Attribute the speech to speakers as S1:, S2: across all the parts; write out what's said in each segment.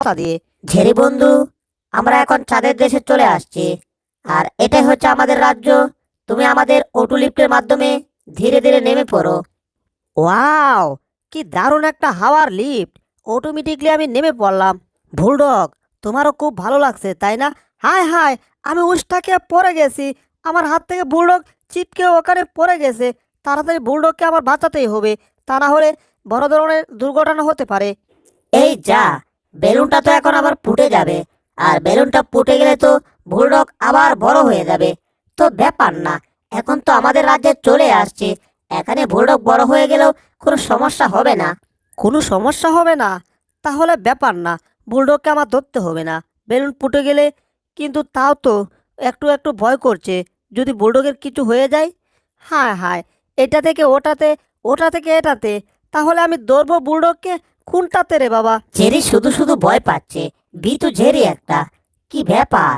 S1: কথা দিয়ে। ঝেরি বন্ধু, আমরা এখন চাঁদের দেশে চলে আসছি, আর এটাই হচ্ছে আমাদের রাজ্য। তুমি আমাদের অটো লিফটের মাধ্যমে ধীরে ধীরে নেমে পড়ো। ওয়াও, কি দারুণ একটা হাওয়ার লিফট! অটোমেটিকলি আমি নেমে পড়লাম। বুলডগ, তোমারও খুব ভালো লাগছে তাই না? হায় হায়, আমি উষ্টাকে পড়ে গেছি। আমার হাত থেকে বুলডগ চিপকে ওখানে পড়ে গেছে। তাড়াতাড়ি বুলডগকে আমার বাঁচাতেই হবে, তা না হলে বড় ধরনের দুর্ঘটনা হতে পারে। এই যা, বেলুনটা তো এখন আবার ফুটে যাবে, আর বেলুনটা ফুটে গেলে তো বুলডগ আবার বড় হয়ে যাবে। তো ব্যাপার না, এখন তো আমাদের রাজ্যে চলে আসছে, এখানে বুলডগ বড় হয়ে গেলেও কোনো সমস্যা হবে না। কোনো সমস্যা হবে না? তাহলে ব্যাপার না, বুলডগকে আমার ধরতে হবে না। বেলুন ফুটে গেলে কিন্তু তাও তো একটু একটু ভয় করছে, যদি বুলডগের কিছু হয়ে যায়। হায় হায়, এটা থেকে ওটাতে, ওটা থেকে এটাতে, তাহলে আমি ধরবো বুলডগকে কোনটাতে রে বাবা? জেরি শুধু শুধু ভয় পাচ্ছে, ভীতু ঝেরি একটা। কি ব্যাপার,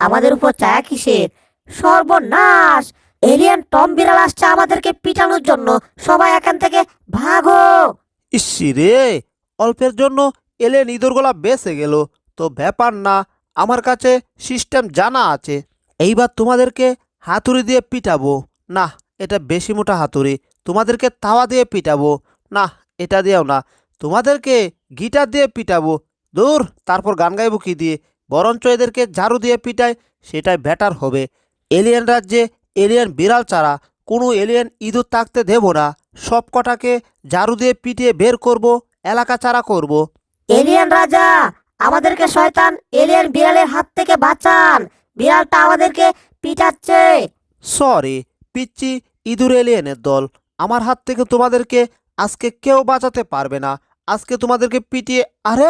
S1: আমাদের উপর চায়া কিসের? সর্বনাশ! এলিয়ান টম বিড়াল আসছে আমাদেরকে পিটানোর জন্য। সবাই এখান থেকে ভাগো!
S2: ইসি রে, অল্পের জন্য এলেন ইঁদুরগুলা বেঁচে গেল। তো ব্যাপার না, আমার কাছে সিস্টেম জানা আছে। এইবার তোমাদেরকে হাতুড়ি দিয়ে পিটাবো। না, এটা বেশি মোটা হাতুড়ি। তোমাদেরকে তাওয়া দিয়ে পিটাবো। না, এটা দিয়েও না। তোমাদেরকে গিটার দিয়ে পিটাবো। দূর, তারপর গান গাইবো কি দিয়ে? বরঞ্চ এদেরকে ঝাড়ু দিয়ে পিটাই, সেটাই বেটার হবে। এলিয়েন রাজ্যে এলিয়েন বিড়াল ছাড়া কোনো এলিয়েন ইঁদুর থাকতে দেব না। সব কটাকে ঝাড়ু দিয়ে পিটিয়ে বের করব, এলাকা ছাড়া করব।
S1: এলিয়ান রাজা, আমাদেরকে শয়তান এলিয়ান বিড়ালের হাত থেকে বাঁচান! বিড়ালটা আমাদেরকে পিটাচ্ছে।
S2: সরি, পিচ্চি ইঁদুর এলিয়েনের দল, আমার হাত থেকে তোমাদেরকে আজকে কেউ বাঁচাতে পারবে না। আজকে তোমাদেরকে পিটিয়ে। আরে,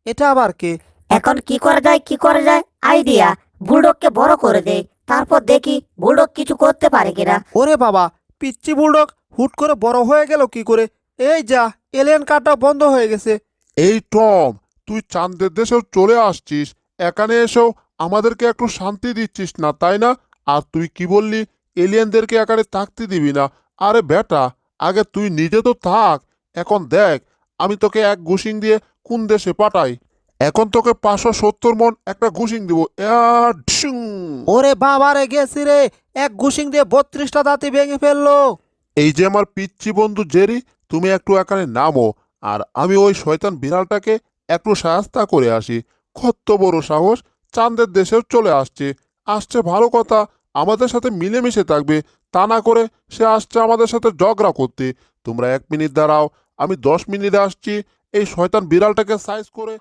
S2: এটা আবার কে?
S1: এখন কি করা যায়, কি করা যায়? আইডিয়া! বুলডগকে বড় করে দে, তারপর দেখি বুলডগ কিছু করতে পারে কিনা।
S2: ওরে বাবা, পিচ্চি বুলডগ হুট করে বড় হয়ে গেল কি করে? এই যা, এলিয়েন কার্ডটা বন্ধ হয়ে গেছে।
S3: এই টম, তুই চাঁদের দেশেও চলে আসছিস, এখানে এসেও আমাদেরকে একটু শান্তি দিচ্ছিস না, তাই না? আর তুই কি বললি এলিয়েনদেরকে এখানে থাকতে দিবি না? আরে বেটা, আগে তুই নিজে তো থাক। এখন দেখ, আমি তোকে এক ঘুষিং দিয়ে কোন দেশে পাঠাই। এখন তোকে 570 মন একটা ঘুষিং দিব। ঢিসুং।
S2: ওরে বাবারে, গেছি রে! এক ঘুষিং দিয়ে 32টা দাঁতই ভেঙে ফেললো।
S3: এই যে আমার পিচ্চি বন্ধু জেরি, তুমি একটু এখানে নামো, আর আমি ওই শয়তান বিড়ালটাকে একটু সাহায্য করে আসি। কত বড় সাহস, চাঁদের দেশেও চলে আসছে। আসছে ভালো কথা, আমাদের সাথে মিলেমিশে থাকবে, তা না করে সে আসছে আমাদের সাথে ঝগড়া করতে। তোমরা 1 মিনিট দাঁড়াও, আমি 10 মিনিটে আসছি। এই শয়তান বিড়ালটাকে সাইজ করে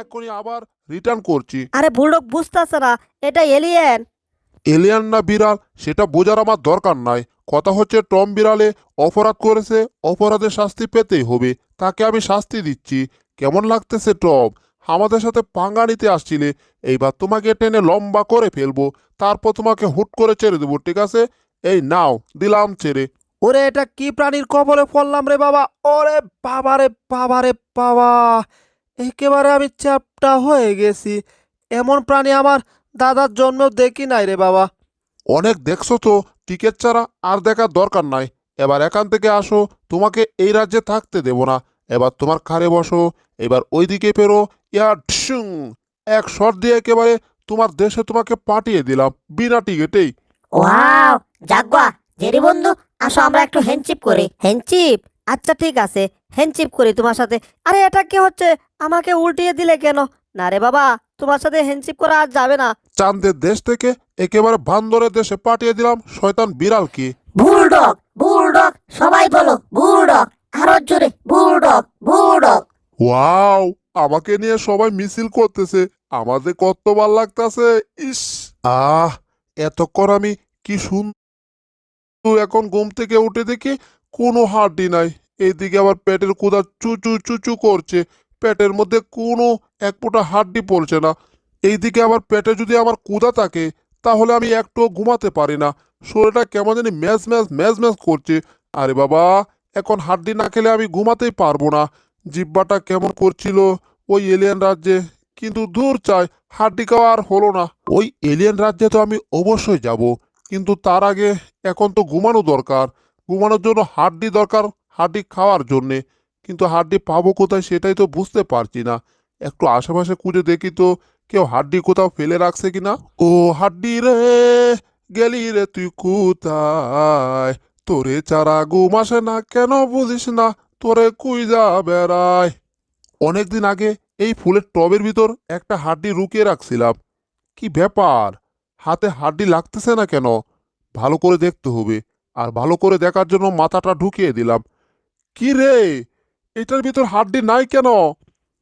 S3: এখনই আবার রিটার্ন করছি।
S1: আরে বুলডগ বুঝতেছে না, এটা এলিয়েন।
S3: এলিয়ান না বিড়াল সেটা বোঝার আমার দরকার নাই। কথা হচ্ছে টম বিড়ালে অপরাধ করেছে, অপরাধের শাস্তি পেতেই হবে। তাকে আমি শাস্তি দিচ্ছি। কেমন লাগতেছে টম? আমাদের সাথে পাঙ্গা নিতে আসছিলে, এইবার তোমাকে টেনে লম্বা করে ফেলবো, তারপর তোমাকে হুট করে ছেড়ে দেবো, ঠিক আছে? এই নাও, দিলাম ছেড়ে।
S2: ওরে, এটা কি প্রাণীর কবলে পড়লাম রে বাবা! ওরে বাবা রে বাবা রে বাবা! একেবারে আমি চ্যাপ্টা হয়ে গেছি। এমন প্রাণী আমার দাদার জন্মেও দেখি নাই রে বাবা।
S3: অনেক দেখছো তো, টিকিট ছাড়া আর দেখার দরকার নাই। এবার এখান থেকে আসো, তোমাকে এই রাজ্যে থাকতে দেব না। এবার তোমার খারে বসো, এবার ওইদিকে পেরো। ঢিসুং! এক শট দিয়ে একেবারে তোমার দেশে তোমাকে পাঠিয়ে দিলাম বিনা টিকিটেই।
S1: ওয়াও! জাগুয়া, জেরি বন্ধু, আসো আমরা একটু হ্যান্ডশিপ করি। হ্যান্ডশিপ? আচ্ছা ঠিক আছে, হ্যান্ডশিপ করি তোমার সাথে। আরে এটা কি হচ্ছে? আমাকে উল্টিয়ে দিলে কেন? না রে বাবা, তোমার সাথে হ্যান্ডশিপ করা আর যাবে না।
S3: চাঁদের দেশ থেকে একেবারে বান্দরের দেশে পাঠিয়ে দিলাম শয়তান বিড়ালকে।
S1: বুলডগ, বুলডগ, সবাই বলো বুলডগ! আরো জোরে বুলডগ, বুলডগ!
S3: ওয়াও, আমাকে নিয়ে সবাই মিছিল করতেছে, আমাদের কত ভাল লাগতাছে। ইস, আহ, এতক্ষণ আমি কি এখন ঘুম থেকে উঠে দেখি কোনো হাড্ডি নাই। এইদিকে আবার পেটের ক্ষুধা চুচু চুচু করছে, পেটের মধ্যে কোনো এক ফোঁটা হাড্ডি পড়ছে না। এইদিকে আবার পেটে যদি আমার ক্ষুধা থাকে, তাহলে আমি একটু ঘুমাতে পারি না। শরীরটা কেমন জানি ম্যাজ ম্যাজ ম্যাজ ম্যাজ করছে। আরে বাবা, এখন হাড্ডি না খেলে আমি ঘুমাতেই পারবো না। জিব্বাটা কেমন করছিল ওই এলিয়েন রাজ্যে, কিন্তু দূর চাই, হাড্ডি খাওয়া আর হলো না। ওই এলিয়েন রাজ্যে তো আমি অবশ্যই যাব, কিন্তু তার আগে এখন তো ঘুমানো দরকার। ঘুমানোর জন্য হাড্ডি দরকার, হাড্ডি খাওয়ার জন্যে। কিন্তু হাড্ডি পাবো কোথায় সেটাই তো বুঝতে পারছি না। একটু আশেপাশে খুঁজে দেখি তো কেউ হাড্ডি কোথাও ফেলে রাখছে কিনা। ও হাড্ডি রে, গেলি রে তুই কোথায়? তোরে চারা ঘুম আসে না কেন বুঝিস না, তোরে কুইজা বেড়ায়। অনেকদিন আগে এই ফুলের টবের ভিতর একটা হাড্ডি লুকিয়ে রাখছিলাম। কি ব্যাপার, হাতে হাড্ডি লাগতেছে না কেন? ভালো করে দেখতে হবে। আর ভালো করে দেখার জন্য মাথাটা ঢুকিয়ে দিলাম। কি রে, এটার ভিতর হাড্ডি নাই কেন?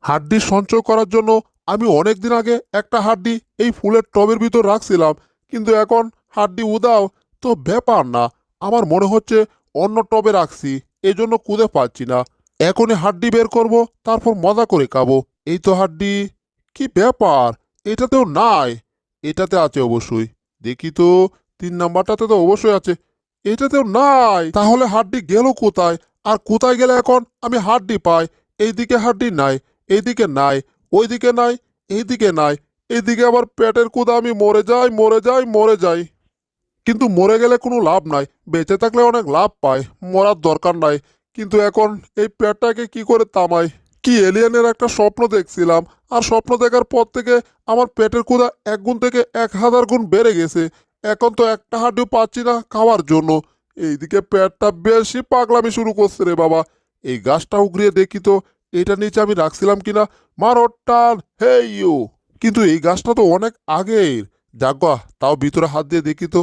S3: হাড্ডি সঞ্চয় করার জন্য আমি অনেকদিন আগে একটা হাড্ডি এই ফুলের টবের ভিতর রাখছিলাম, কিন্তু এখন হাড্ডি উদাও। তো ব্যাপার না, আমার মনে হচ্ছে অন্য টবে রাখছি, এজন্য খুঁজে পাচ্ছি না। এখনই হাড্ডি বের করব, তারপর মজা করে খাবো। এই তো হাড্ডি। কি ব্যাপার, এটাতেও নাই? এটাতে আছে অবশ্যই, দেখি তো। 3 নাম্বারটাতে তো অবশ্যই আছে, এটাতেও নাই। তাহলে হাড্ডি গেল কোথায়? আর কোথায় গেলে এখন আমি হাড্ডি পাই? এইদিকে হাড্ডি নাই, এইদিকে নাই, ওইদিকে নাই, এইদিকে নাই। এইদিকে আবার পেটের ক্ষুধা, আমি মরে যাই মরে যাই মরে যাই। কিন্তু মরে গেলে কোনো লাভ নাই, বেঁচে থাকলে অনেক লাভ পায়। মরার দরকার নাই। কিন্তু এখন এই পেটটাকে কি করে তামাই? কি এলিয়েনের একটা স্বপ্ন দেখছিলাম, আর স্বপ্ন দেখার পর থেকে আমার পেটের ক্ষুধা 1 গুণ থেকে 1000 গুণ বেড়ে গেছে। এখন তো একটা হাড্ডিও পাচ্ছি না খাওয়ার জন্য। এইদিকে পেটটা বেশি পাগলামি শুরু করছে রে বাবা। এই গাছটা উগড়িয়ে দেখি তো এটা নিচে আমি রাখছিলাম কিনা। মারো টান, হে ইউ। কিন্তু এই গাছটা তো অনেক আগের। যাগা, তাও ভিতরে হাত দিয়ে দেখি তো।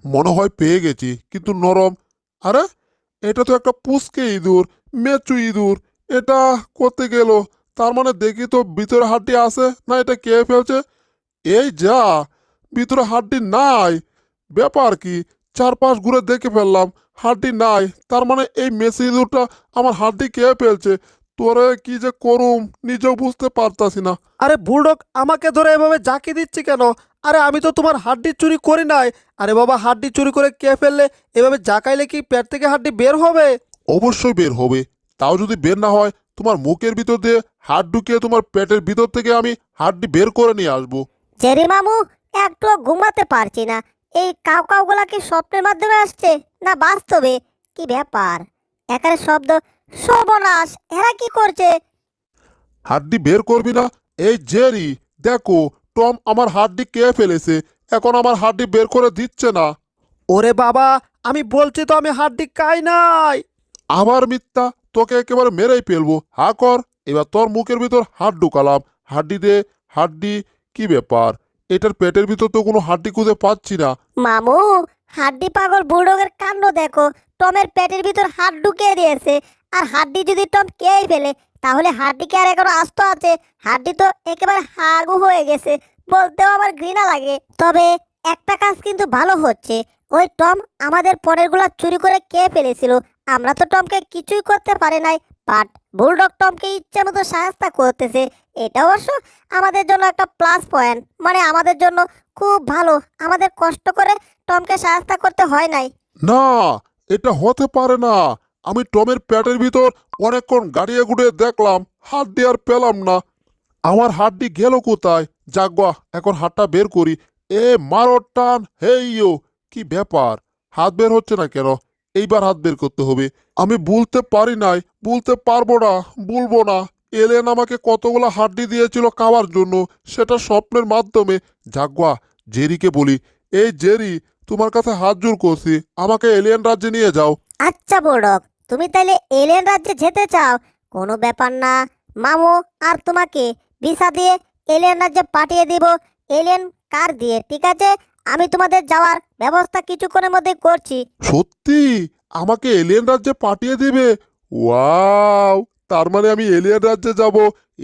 S3: মনে হয় পেয়ে গেছি, কিন্তু নরম। আরে, এটা তো একটা পুচকে ইঁদুর, মেচু ইঁদুর। এটা করতে গেল, তার মানে দেখি তো ভিতরে হাড্ডি আছে না, এটা কে ফেলছে। এই যা, ভিতরে হাড্ডি নাই। ব্যাপার কি? চারপাশ ঘুরে দেখে ফেললাম, হাড্ডি নাই। তার মানে এই মেসি ইঁদুরটা আমার হাড্ডি কে ফেলছে। তোরে কি যে করুম নিজেও বুঝতে পারতাছি না।
S2: আরে বুলডগ, আমাকে ধরে এভাবে জাকি দিচ্ছি কেন? আরে আমি তো তোমার হাড্ডি চুরি করি নাই। আরে বাবা, হাড্ডি চুরি করে কে ফেললে? এভাবে জাকাইলে কি পেট থেকে হাড্ডি বের হবে?
S3: অবশ্যই বের হবে। তাও যদি বের না হয়, তোমার মুখের ভিতর দিয়ে হাত ঢুকিয়ে তোমার পেটের ভিতর থেকে আমি হাড্ডি বের করে নিয়ে আসবো।
S1: জেরি মামু, একটু ঘুমাতে পারছি না। এই কাউ কাউগুলা কি স্বপ্নের মাধ্যমে আসছে না বাস্তবে? কি ব্যাপার, একারে শব্দ, সর্বনাশ, এরা কি করছে?
S3: হাড্ডি বের করবি না? এই জেরি, দেখো, টম আমার হাড্ডি কে ফেলেছে। এখন আমার হাড্ডি বের করে দিচ্ছে না।
S2: ওরে বাবা, আমি বলছি তো আমি হাড্ডি খাই নাই।
S3: আবার মিথ্যা, তোকে একেবারে মেরেই ফেলবো। হা কর। এবার তোর মুখের ভিতর হাত ঢুকালাম। হাড্ডি দে, হাড্ডি। কি ব্যাপার, এটার পেটের ভিতর তো কোনো হাড্ডি খুঁজে পাচ্ছি না।
S1: মামু, হাড্ডি পাগল বুলডগের কাণ্ড দেখো। টমের পেটের ভিতর হাত ঢুকিয়ে দিয়েছে। আর হাড্ডি যদি টম খেয়েই ফেলে, তাহলে হাড্ডি কি আর এখনো আস্ত আছে? হাড্ডি তো একেবারে হাগু হয়ে গেছে। বলতেও আমার ঘৃণা লাগে। তবে একটা কাজ কিন্তু ভালো হচ্ছে। ওই টম আমাদের পরেরগুলা চুরি করে খেয়ে ফেলেছিল। আমরা তো টমকে কিছুই করতে পারি নাই। বাট বুলডগ টমকে ইচ্ছে মতো সাহায্য করতেছে। এটা অবশ্য আমাদের জন্য একটা প্লাস পয়েন্ট। মানে আমাদের জন্য খুব ভালো। আমাদের কষ্ট করে টমকে সাহায্য করতে হয় নাই।
S3: না, এটা হতে পারে না। আমি টমের পেটের ভিতর অনেকক্ষণ গাড়িয়ে গুড়িয়ে দেখলাম, হাড্ডি আর পেলাম না। আমার হাড্ডি গেল কোথায়? যাগবা, এখন হাতটা বের করি। এ মারো টান, হে ইয়ো। কি ব্যাপার, হাত বের হচ্ছে না কেন? এইবার হাত বের করতে হবে। আমি বলতে পারি নাই, বলতে পারবো না, বলবো না। এলেন আমাকে কতগুলো হাড্ডি দিয়েছিল খাওয়ার জন্য, সেটা স্বপ্নের মাধ্যমে। যাগবা, জেরিকে বলি, এই জেরি, তোমার কাছে হাত জোর করছি, আমাকে এলিয়েন রাজ্যে নিয়ে যাও।
S1: আচ্ছা বুলডগ, তুমি তাইলে এলিয়েন রাজ্যে যেতে চাও? কোনো ব্যাপার না মামু। আর তোমাকে ভিসা দিয়ে এলিয়েন রাজ্যে পাঠিয়ে দিব, এলিয়েন কার দিয়ে। ঠিক আছে, আমি তোমাদের যাওয়ার ব্যবস্থা কিছুক্ষণের মধ্যে করছি।
S3: সত্যি আমাকে এলিয়েন রাজ্যে পাঠিয়ে দিবে? ওয়াও, তার মানে আমি এলিয়েন রাজ্যে যাব।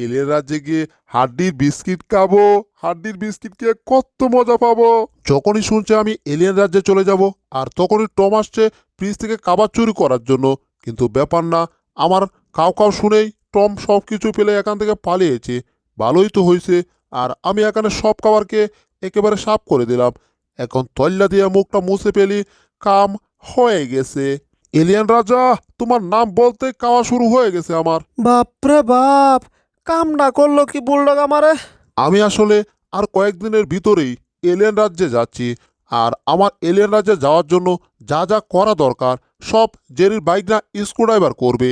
S3: এলিয়েন রাজ্যে গিয়ে হাড্ডির বিস্কিট খাবো। হাড্ডির বিস্কিট খেয়ে কত মজা পাবো। যখনই শুনছে আমি এলিয়েন রাজ্যে চলে যাব, আর তখনই টম আসছে ফ্রিজ থেকে খাবার চুরি করার জন্য। কিন্তু ব্যাপার না, আমার কাউ কাউ শুনেই টম সব কিছু পেলে এখান থেকে পালিয়েছে। ভালোই তো হয়েছে। আর আমি এখানে সব খাবারকে একেবারে সাফ করে দিলাম। এখন তল্লা দিয়ে মুখটা মুছে ফেলি, কাম হয়ে গেছে। এলিয়ান রাজা, তোমার নাম বলতে কাওয়া শুরু হয়ে গেছে আমার।
S2: বাপরে বাপ, কাম না করলো কি বুলডগ আমারে?
S3: আমি আসলে আর কয়েকদিনের ভিতরেই এলিয়ান রাজ্যে যাচ্ছি। আর আমার এলিয়ান রাজ্যে যাওয়ার জন্য যা যা করা দরকার সব জেরির বাইক না স্ক্রুড্রাইভার করবে।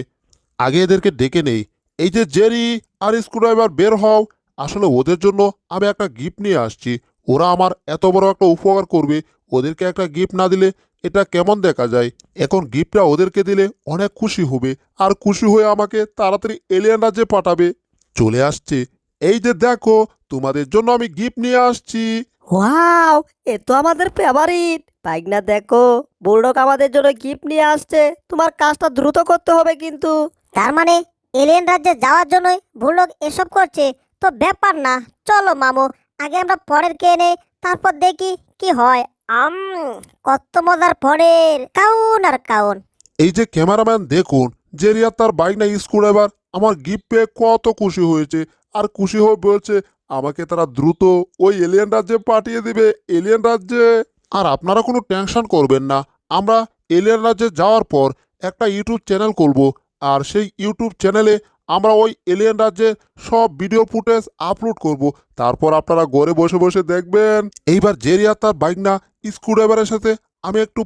S3: আগে এদেরকে ডেকে নেই। এই যে জেরি আর স্ক্রুড্রাইভার বের হও। আসলে ওদের জন্য আমি একটা গিফট নিয়ে আসছি। ওরা আমার এত বড় একটা উপকার করবে, ওদেরকে একটা গিফট না দিলে এটা কেমন দেখা যায়। এখন গিফটটা ওদেরকে দিলে অনেক খুশি হবে, আর খুশি হয়ে আমাকে তাড়াতাড়ি এলিয়েন রাজ্যে পাঠাবে। চলে আসছে। এই যে দেখো, তোমাদের জন্য আমি গিফট নিয়ে আসছি।
S4: ওয়াও, এ তো আমাদের ফেভারিট। পাইগনা দেখো, বুলডগ আমাদের জন্য গিফট নিয়ে আসছে। তোমার কাজটা দ্রুত করতে হবে কিন্তু।
S1: তার মানে এলিয়েন রাজ্যে যাওয়ার জন্যই বুলডগ এসব করছে? তো ব্যাপার না, চলো মামু, আগে আমরা পরের কে নেই, তারপর দেখি কি হয়। আম কত মজার পরের, কাউন আর কাউন।
S3: এই যে ক্যামেরাম্যান দেখুন, জেরিয়া তার বাইক না স্ক্রুড্রাইভার আমার গিফট পেয়ে কত খুশি হয়েছে। আর খুশি হয়ে বলছে আমাকে তারা দ্রুত ওই এলিয়েন রাজ্যে পাঠিয়ে দিবে, এলিয়েন রাজ্যে। আর আপনারা কোনো টেনশন করবেন না, আমরা এলিয়েন রাজ্যে যাওয়ার পর একটা ইউটিউব চ্যানেল করব। আর সেই ইউটিউব চ্যানেলে আমরা ওই এলিয়েন রাজ্যের সব ভিডিও ফুটেজ আপলোড করব। তারপর আপনারা ঘরে বসে বসে দেখবেন। এইবার জেরিয়া তার বাইক না স্ক্রুড্রাইভারের সাথে আমি একটু